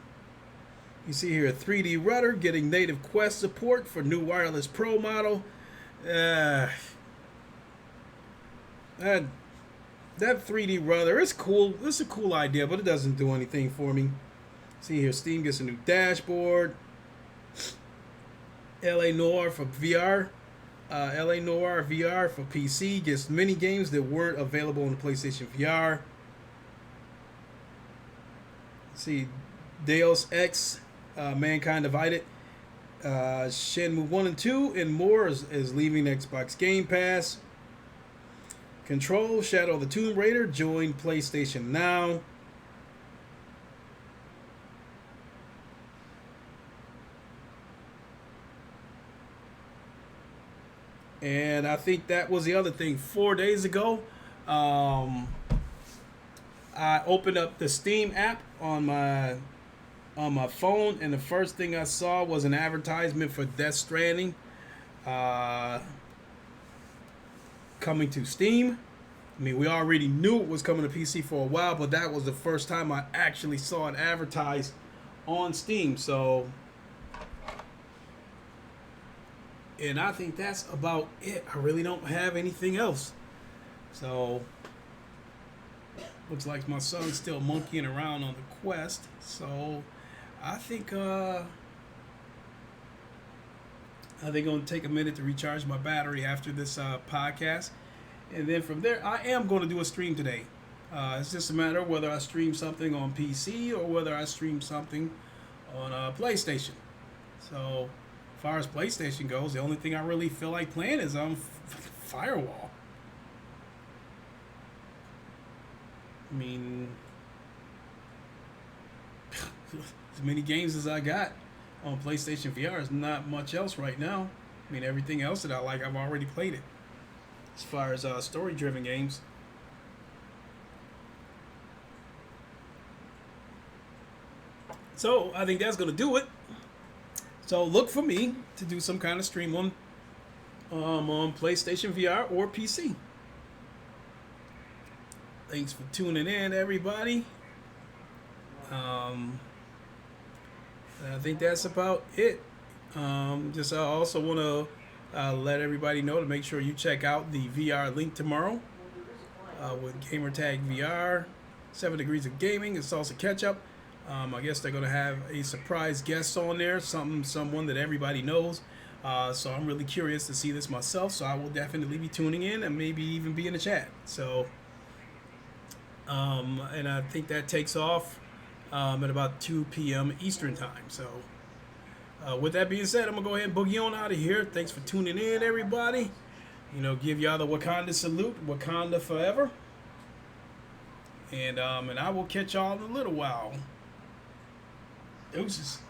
You see here a 3D rudder getting native Quest support for new wireless Pro model. That 3D rudder is cool. It's a cool idea, but it doesn't do anything for me. See here, Steam gets a new dashboard. LA Noir for VR. LA Noir VR for PC gets mini games that weren't available on the PlayStation VR. See, Deus Ex, Mankind Divided, Shenmue 1 and 2, and more is leaving Xbox Game Pass. Control, Shadow of the Tomb Raider, join PlayStation Now. And I think that was the other thing. 4 days ago, I opened up the Steam app on my phone, and the first thing I saw was an advertisement for Death Stranding coming to Steam. I mean, we already knew it was coming to PC for a while, but that was the first time I actually saw it advertised on Steam. So, and I think that's about it. I really don't have anything else. So, looks like my son's still monkeying around on the Quest. So, I think I'm going to take a minute to recharge my battery after this podcast. And then from there, I am going to do a stream today. It's just a matter of whether I stream something on PC or whether I stream something on PlayStation. So, as far as PlayStation goes, the only thing I really feel like playing is Firewall. I mean, as many games as I got on PlayStation VR is not much else right now. I mean, everything else that I like, I've already played it. As far as story-driven games. So, I think that's going to do it. So, look for me to do some kind of stream on PlayStation VR or PC. Thanks for tuning in, everybody. I think that's about it. I also want to let everybody know to make sure you check out the VR link tomorrow with Gamertag VR, 7 Degrees of Gaming, and Salsa Ketchup. I guess they're going to have a surprise guest on there, someone that everybody knows. So I'm really curious to see this myself, so I will definitely be tuning in and maybe even be in the chat. So, and I think that takes off at about 2 p.m. Eastern time. So, with that being said, I'm going to go ahead and boogie on out of here. Thanks for tuning in, everybody. Give y'all the Wakanda salute. Wakanda forever. And I will catch y'all in a little while. Deuces.